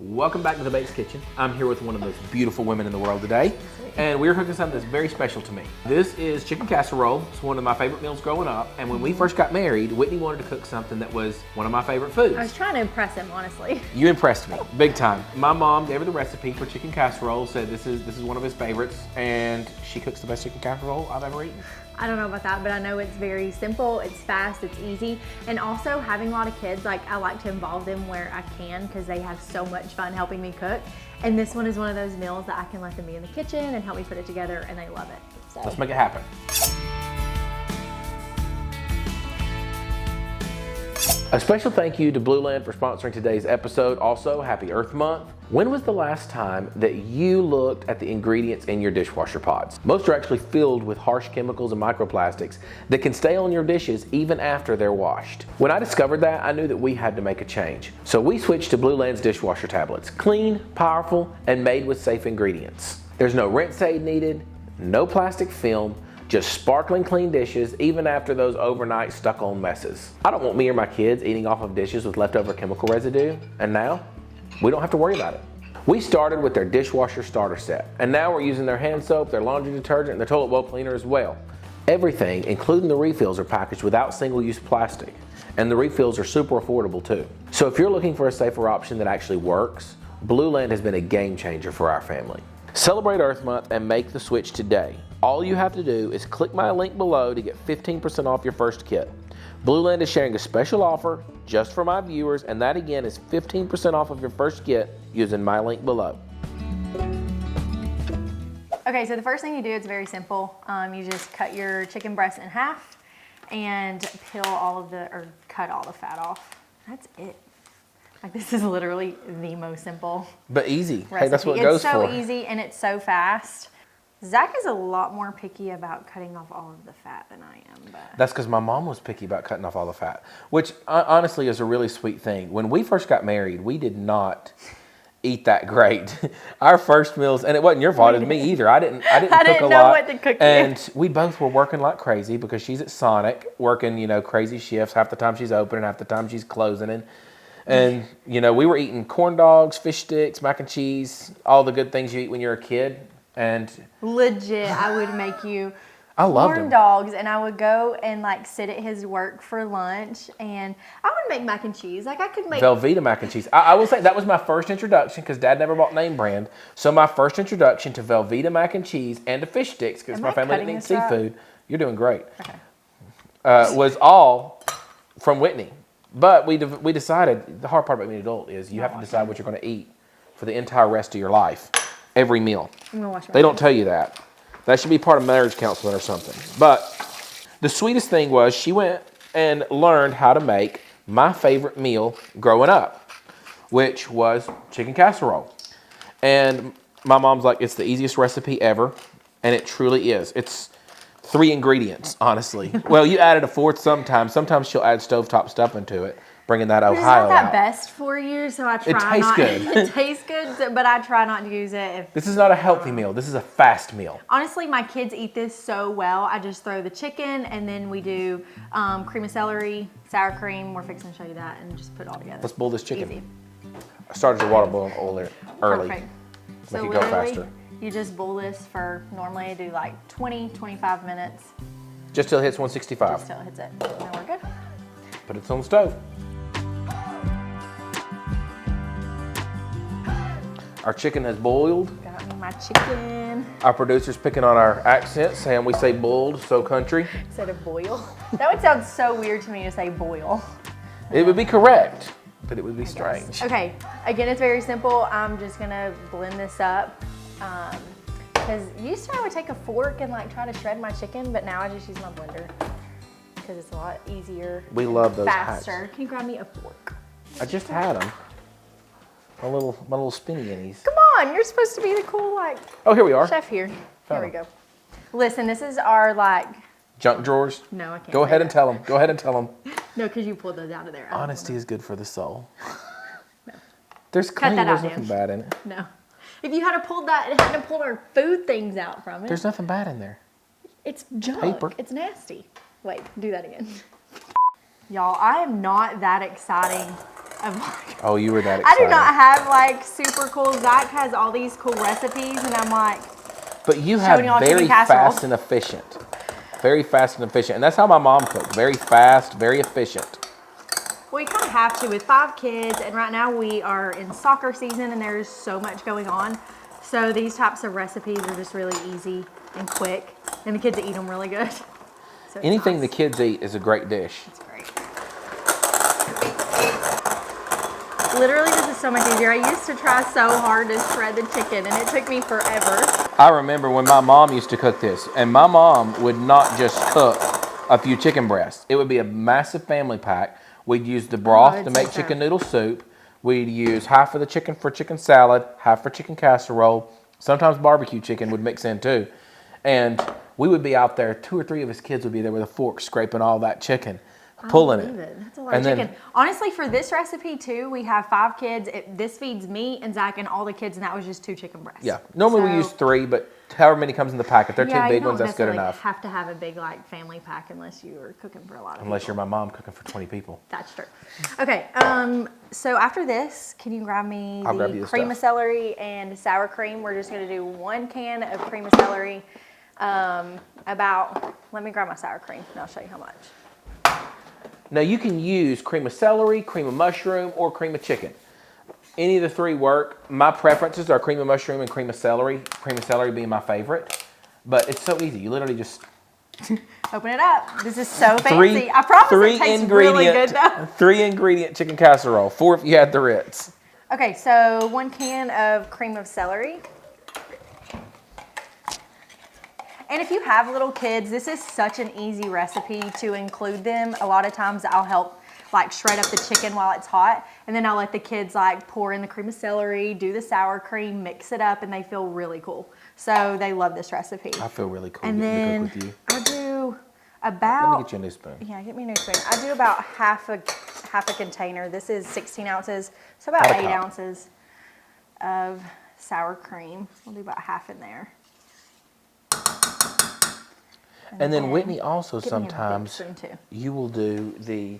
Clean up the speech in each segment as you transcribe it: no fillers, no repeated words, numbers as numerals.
Welcome back to the Bates Kitchen. I'm here with one of the most beautiful women in the world today, and we're cooking something that's very special to me. This is chicken casserole. It's one of my favorite meals growing up, and when we first got married, Whitney wanted to cook something that was one of my favorite foods. I was trying to impress him, honestly. You impressed me, big time. My mom gave her the recipe for chicken casserole, said this is one of his favorites, and she cooks the best chicken casserole I've ever eaten. I don't know about that, but I know it's very simple, it's fast, it's easy, and also having a lot of kids, like I like to involve them where I can because they have so much fun helping me cook. And this one is one of those meals that I can let them be in the kitchen and help me put it together, and they love it. So. Let's make it happen. A special thank you to Blueland for sponsoring today's episode. Also, happy Earth Month. When was the last time that you looked at the ingredients in your dishwasher pods? Most are actually filled with harsh chemicals and microplastics that can stay on your dishes even after they're washed. When I discovered that, I knew that we had to make a change. So we switched to Blueland's dishwasher tablets. Clean, powerful, and made with safe ingredients. There's no rinse aid needed, no plastic film, just sparkling clean dishes, even after those overnight stuck-on messes. I don't want me or my kids eating off of dishes with leftover chemical residue, and now we don't have to worry about it. We started with their dishwasher starter set, and now we're using their hand soap, their laundry detergent, and their toilet bowl cleaner as well. Everything, including the refills, are packaged without single-use plastic, and the refills are super affordable too. So if you're looking for a safer option that actually works, Blueland has been a game changer for our family. Celebrate Earth Month and make the switch today. All you have to do is click my link below to get 15% off your first kit. Blueland is sharing a special offer just for my viewers, and that again is 15% off of your first kit using my link below. Okay, so the first thing you do, it's very simple. You just cut your chicken breast in half and peel all of or cut all the fat off. That's it. Like, this is literally the most simple But easy. recipe. Hey, that's what it goes for. It's so easy and it's so fast. Zach is a lot more picky about cutting off all of the fat than I am. But That's because my mom was picky about cutting off all the fat, which honestly is a really sweet thing. When we first got married, we did not eat that great. Our first meals, and it wasn't your fault, it was me either. I didn't cook a lot. know what to cook And yet. we both were working like crazy because she's at Sonic, working, crazy shifts. Half the time she's open and half the time she's closing. And, we were eating corn dogs, fish sticks, mac and cheese, all the good things you eat when you're a kid. And legit, I would make you I loved corn them. dogs, and I would go and sit at his work for lunch, and I would make mac and cheese. Like, I could make Velveeta mac and cheese. I will say that was my first introduction because Dad never bought name brand. So my first introduction to Velveeta mac and cheese and to fish sticks because Am my I family didn't cutting eat this up? seafood. You're doing great. Okay. Was all from Whitney. But we decided, the hard part about being an adult is you have to decide what you're going to eat for the entire rest of your life. Every meal. I'm gonna wash my They don't hands. tell you that. That should be part of marriage counseling or something. But the sweetest thing was she went and learned how to make my favorite meal growing up, which was chicken casserole. And my mom's like, it's the easiest recipe ever. And it truly is. It's 3 ingredients, honestly. Well, you added a 4th sometimes. Sometimes she'll add stovetop stuff into it, bringing that It's Ohio not that out. best for you, so I try It tastes not. good. It tastes good, but I try not to use it. This is not a healthy meal. This is a fast meal. Honestly, my kids eat this so well. I just throw the chicken, and then we do cream of celery, sour cream. We're fixing to show you that, and just put it all together. Let's boil this chicken. Easy. I started the water boiling early. Perfect. Make So it go literally, faster. you just boil this for, normally I do like 20, 25 minutes, Just till it hits 165. just till it hits it. And then we're good. Put it on the stove. Our chicken has boiled. Got me my chicken. Our producer's picking on our accents, saying we say boiled, so country. Instead of boil. That would sound so weird to me to say boil. It would be correct, but it would be strange. Okay, again, it's very simple. I'm just gonna blend this up. Because used to I would take a fork and try to shred my chicken, but now I just use my blender because it's a lot easier. We love those faster. hacks. Can you grab me a fork? I just had them. My little spinny innies. Come on, you're supposed to be the cool Oh, here we are. chef here. Found Here we go. Listen, this is our Junk drawers. No, I can't. Go say ahead and that. tell them. Go ahead and tell them. No, because you pulled those out of there. I don't Honesty is good for the soul. No. There's Cut clean. that There's out, nothing Dan. bad in it. No. If you had pulled our food things out from it. There's nothing bad in there. It's junk. Paper. It's nasty. Wait, do that again. Y'all, I am not that exciting of like, Oh, you were that I excited. do not have like super cool. Zach has all these cool recipes, and I'm like, But you have y'all very chicken casserole. fast and efficient. Very fast and efficient. And that's how my mom cooked. Very fast, very efficient. well, you kind of have to with 5 kids, and right now we are in soccer season, and there's so much going on. So these types of recipes are just really easy and quick, and the kids eat them really good. So it's Anything nice. the kids eat is a great dish. It's great. Literally, this is so much easier. I used to try so hard to shred the chicken, and it took me forever. I remember when my mom used to cook this, and my mom would not just cook a few chicken breasts. It would be a massive family pack. We'd use the broth it's to make like chicken that. noodle soup. We'd use half of the chicken for chicken salad, half for chicken casserole. Sometimes barbecue chicken would mix in too. And we would be out there, 2 or 3 of us kids would be there with a fork scraping all that chicken, pulling I believe it. That's a lot And of then- chicken. Honestly, for this recipe too, we have 5 kids. This feeds me and Zach and all the kids, and that was just 2 chicken breasts. Yeah, normally we So- use 3, but however many comes in the pack. If they're 2 Yeah, big you ones, don't that's good necessarily enough. have to have a big like family pack unless you are cooking for a lot of Unless people. you're my mom cooking for 20 people. That's true. Okay, so after this, can you grab me I'll grab you the the cream of stuff. celery and sour cream? We're just gonna do 1 can of cream of celery. Let me grab my sour cream and I'll show you how much. Now you can use cream of celery, cream of mushroom, or cream of chicken. Any of the 3 work. My preferences are cream of mushroom and cream of celery. Cream of celery being my favorite. But it's so easy. You literally just Open it up. This is so fancy. I promise it tastes really good though. 3 ingredient chicken casserole. 4 if you had the Ritz. Okay, so 1 can of cream of celery. And if you have little kids, this is such an easy recipe to include them. A lot of times I'll help like shred up the chicken while it's hot, and then I'll let the kids like pour in the cream of celery, do the sour cream, mix it up, and they feel really cool. So they love this recipe. I feel really cool And getting then to cook with you. I do Let me about, get you a new spoon. yeah, get me a new spoon. I do about half a container. This is 16 ounces, so about About a 8 cup. ounces of sour cream. We'll do about half in there. And then Whitney also Get me a big sometimes spoon, too. you will do the,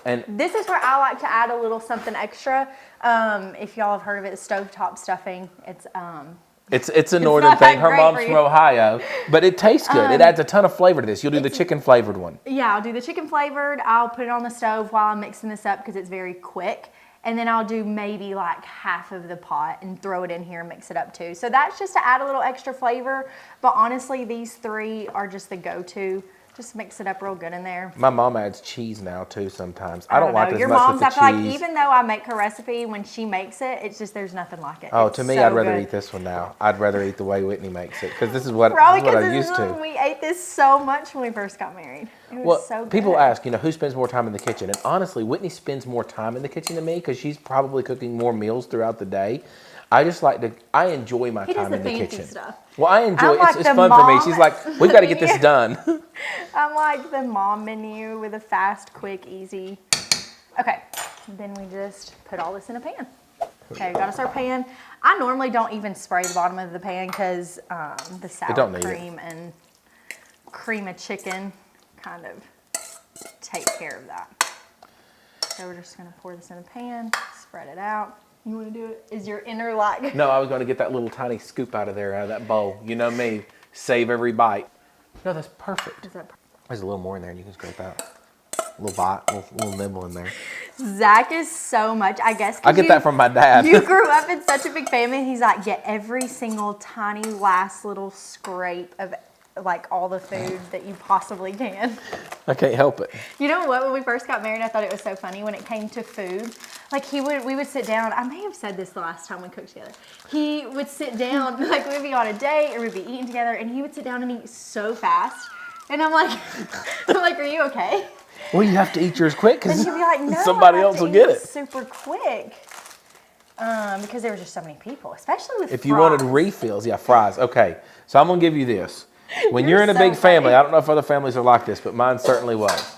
and This is where I like to add a little something extra. If y'all have heard of it, stovetop stuffing. It's it's a northern not thing. that Her great mom's for from you. Ohio, but it tastes good. It adds a ton of flavor to this. You'll do the chicken flavored one. Yeah, I'll do the chicken flavored. I'll put it on the stove while I'm mixing this up because it's very quick. And then I'll do maybe like half of the pot and throw it in here and mix it up too. So that's just to add a little extra flavor. But honestly, these 3 are just the go-to. Just mix it up real good in there. My mom adds cheese now too sometimes. I don't like know. it Your as much mom's, with the I feel cheese. like even though I make her recipe, when she makes it, it's just there's nothing like it. Oh, It's to me, so I'd rather good. eat this one now. I'd rather eat the way Whitney makes it because this is what, Probably this is what because I'm used to. we ate this so much when we first got married. It was Well, so good. people ask, who spends more time in the kitchen? And honestly, Whitney spends more time in the kitchen than me because she's probably cooking more meals throughout the day. I just like to, I enjoy my He does time the in the fancy kitchen. stuff. Well, I enjoy I'm like it's the fun for me. mom- She's like, we've got to get this done. I'm like the mom menu with a fast, quick, easy. Okay, then we just put all this in a pan. Okay, we got us our pan. I normally don't even spray the bottom of the pan because the sour don't need it. cream and cream of chicken kind of take care of that. So we're just gonna pour this in a pan, spread it out. You wanna do it? Is your inner like? No, I was going to get that little tiny scoop out of there, out of that bowl. You know me, save every bite. No, that's perfect. Is that There's a little more in there and you can scrape out. A little bite, a little nibble in there. Zach is so much, I guess. 'cause I get that from my dad. You grew up in such a big family. He's like, get every single tiny last little scrape of like all the food that you possibly can. I can't help it. You know what? When we first got married, I thought it was so funny when it came to food. Like we would sit down. I may have said this the last time we cooked together. He would sit down, like we'd be on a date or we'd be eating together, and he would sit down and eat so fast. And I'm like, are you okay? Well, you have to eat yours quick And because he'd be like, no, somebody I have else to will eat get this it. super quick. Because there were just so many people, especially with If you wanted refills, yeah, fries. Okay, so I'm gonna give you this. When you're in a so big family, funny. I don't know if other families are like this, but mine certainly was.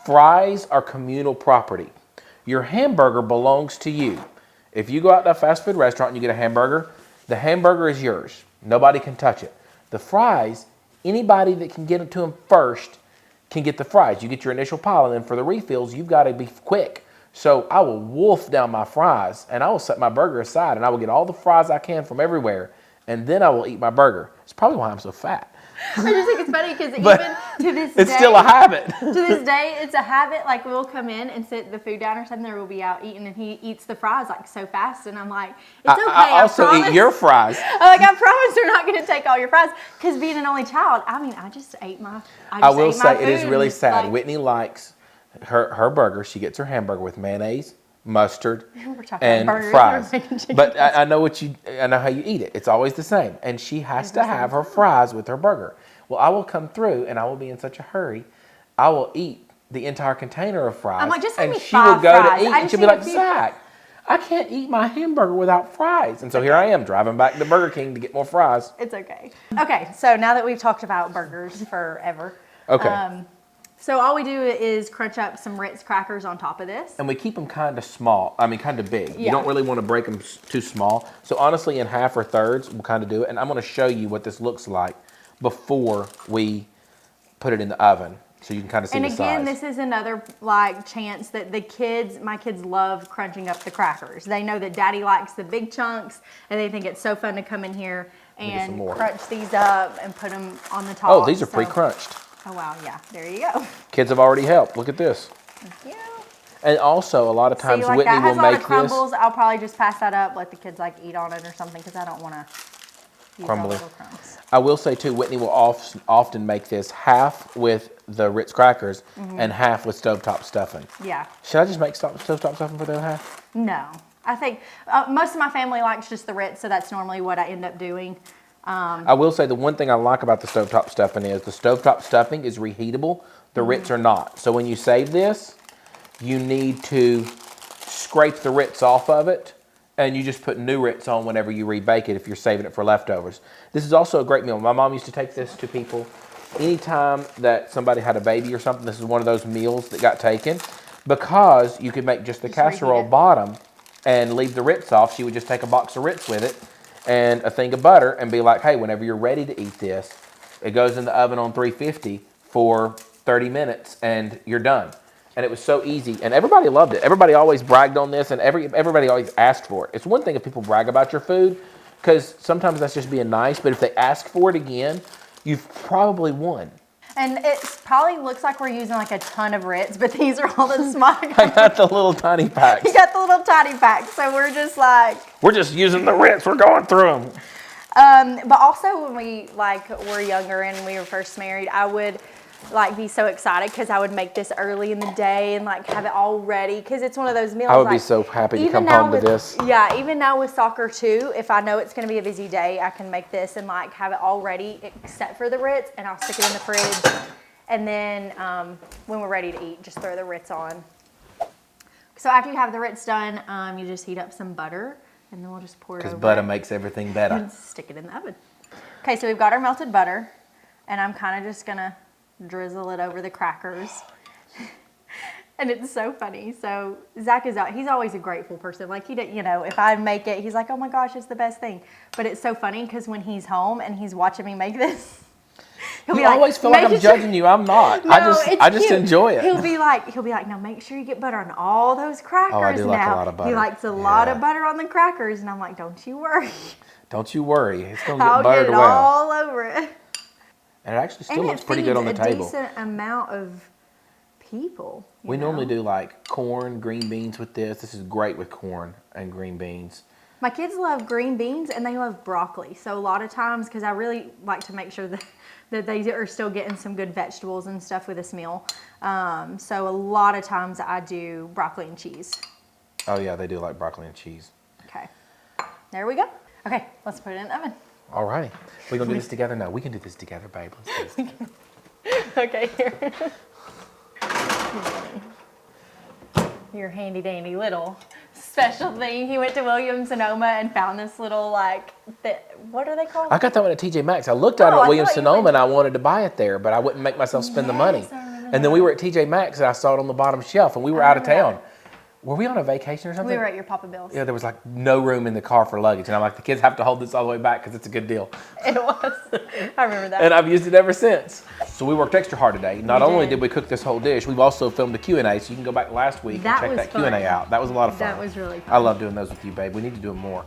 Fries are communal property. Your hamburger belongs to you. If you go out to a fast food restaurant and you get a hamburger, the hamburger is yours. Nobody can touch it. The fries, anybody that can get it to them first can get the fries. You get your initial pile, and then for the refills, you've got to be quick. So I will wolf down my fries, and I will set my burger aside, and I will get all the fries I can from everywhere, and then I will eat my burger. It's probably why I'm so fat. I just think it's funny because even to this day, it's still a habit. To this day, it's a habit. Like, we'll come in and sit the food down or something, or we'll be out eating, and he eats the fries like so fast, and I'm like, it's okay. I also eat your fries. I'm like, I promise we're not going to take all your fries. Because being an only child, I mean, I just ate my. I will say it is really sad. Like, Whitney likes her burger. She gets her hamburger with mayonnaise, mustard, and fries. But I know I know how you eat it. It's always the same. And she has to have her fries with her burger. Well, I will come through and I will be in such a hurry. I will eat the entire container of fries. I'm like, just and me she will go fries. to eat and she'll be like, Zach, I can't eat my hamburger without fries. And so here I am driving back to Burger King to get more fries. It's okay. Okay, so now that we've talked about burgers forever. Okay. So all we do is crunch up some Ritz crackers on top of this. And we keep them kind of small. I mean, kind of big. Yeah. You don't really want to break them too small. So honestly, in half or thirds, we'll kind of do it. And I'm going to show you what this looks like before we put it in the oven. So you can kind of see the size. And again, this is another chance that my kids love crunching up the crackers. They know that Daddy likes the big chunks, and they think it's so fun to come in here and crunch these up and put them on the top. Oh, these are pre-crunched. Oh, wow, yeah, there you go. Kids have already helped. Look at this. Thank you. And also, a lot of times, like Whitney that has will a lot make of crumbles. this. I'll probably just pass that up, let the kids eat on it or something, because I don't want to use all the little crumbs. I will say too, Whitney will often make this half with the Ritz crackers and half with stovetop stuffing. Yeah. Should I just make stovetop stuffing for the other half? No. I think most of my family likes just the Ritz, so that's normally what I end up doing. I will say the one thing I like about the stovetop stuffing is the stovetop stuffing is reheatable. The Ritz are not. So when you save this, you need to scrape the Ritz off of it, and you just put new Ritz on whenever you rebake it if you're saving it for leftovers. This is also a great meal. My mom used to take this to people anytime that somebody had a baby or something. This is one of those meals that got taken because you could make just the casserole bottom and leave the Ritz off. She would just take a box of Ritz with it and a thing of butter and be like, hey, whenever you're ready to eat this, it goes in the oven on 350 for 30 minutes and you're done. And it was so easy, and everybody loved it. Everybody always bragged on this, and everybody always asked for it. It's one thing if people brag about your food, because sometimes that's just being nice, but if they ask for it again, you've probably won. And it probably looks like we're using a ton of Ritz, but these are all the small. I got the little tiny packs. You got the little tiny packs, so we're just we're just using the Ritz. We're going through them. But also when we were younger and we were first married, I would be so excited because I would make this early in the day and have it all ready because it's one of those meals. I would be so happy to come home to this. Yeah, even now with soccer too, if I know it's going to be a busy day, I can make this and have it all ready except for the Ritz, and I'll stick it in the fridge. And then when we're ready to eat, just throw the Ritz on. So after you have the Ritz done, you just heat up some butter, and then we'll just pour it over. Because butter makes everything better. And stick it in the oven. Okay, so we've got our melted butter, and I'm kind of just going to drizzle it over the crackers. And it's so funny. So Zach he's always a grateful person. If I make it, he's like, oh my gosh, it's the best thing. But it's so funny because when he's home and he's watching me make this, you always feel like I'm judging you. I'm not. No, I just enjoy it. He'll be like, now make sure you get butter on all those crackers. Oh, I do like a lot of butter. He likes a lot of butter on the crackers, and I'm like, don't you worry. Don't you worry. It's gonna get I'll buttered get it well. all over it. And it actually still looks pretty good on the table. A decent amount of people. We normally do corn, green beans with this. This is great with corn and green beans. My kids love green beans and they love broccoli. So a lot of times, because I really like to make sure that they are still getting some good vegetables and stuff with this meal. So a lot of times I do broccoli and cheese. Oh yeah, they do like broccoli and cheese. Okay, there we go. Okay, let's put it in the oven. All right. We're going to do this together? No, we can do this together, babe. Let's do this. Okay, here. Your handy dandy little special thing. He went to Williams-Sonoma and found this little what are they called? I got that one at TJ Maxx. I looked at it at Williams-Sonoma and I wanted to buy it there, but I wouldn't make myself spend the money. And then we were at TJ Maxx and I saw it on the bottom shelf and we were out of town. were we on a vacation or something? We were at your Papa Bill's. Yeah, there was like no room in the car for luggage. And I'm like, the kids have to hold this all the way back because it's a good deal. It was. I remember that. And I've used it ever since. So we worked extra hard today. Not only did. did we cook this whole dish, we've also filmed a Q&A, so you can go back last week and check that Q&A out. That was a lot of fun. That was really fun. I love doing those with you, babe. We need to do them more.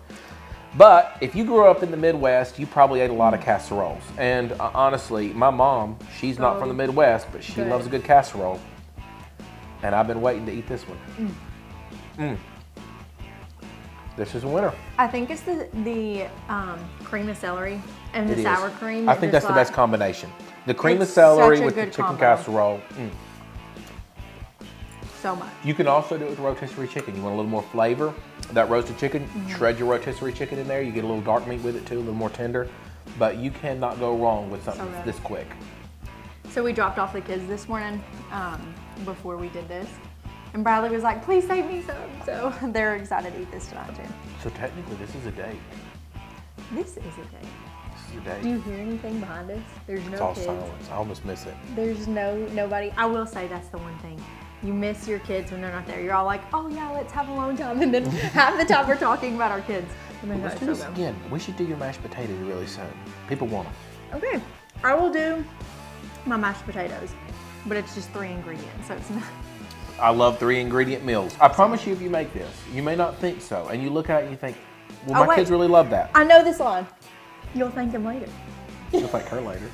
But if you grew up in the Midwest, you probably ate a lot of casseroles. And honestly, my mom, she's not from the Midwest, but she loves a good casserole. And I've been waiting to eat this one. This is a winner. I think it's the cream of celery and the sour cream. I think that's the best combination. The cream of celery with the chicken casserole. So much. You can also do it with rotisserie chicken. You want a little more flavor. That roasted chicken, shred your rotisserie chicken in there. You get a little dark meat with it too, a little more tender. But you cannot go wrong with something this quick. So we dropped off the kids this morning before we did this. And Bradley was like, please save me some. So they're excited to eat this tonight too. So technically this is a date. This is a date. This is a date. Do you hear anything behind us? There's no It's all kids. silence. I almost miss it. There's nobody. I will say that's the one thing. You miss your kids when they're not there. You're all like, oh yeah, let's have a long time. And then half the time we're talking about our kids. Let's do this again. We should do your mashed potatoes really soon. People want them. Okay. I will do my mashed potatoes, but it's just 3 ingredients, so it's not. I love 3 ingredient meals. I promise you if you make this, you may not think so. And you look at it and you think, well, my kids really love that. I know this line. You'll thank them later. You'll thank her later.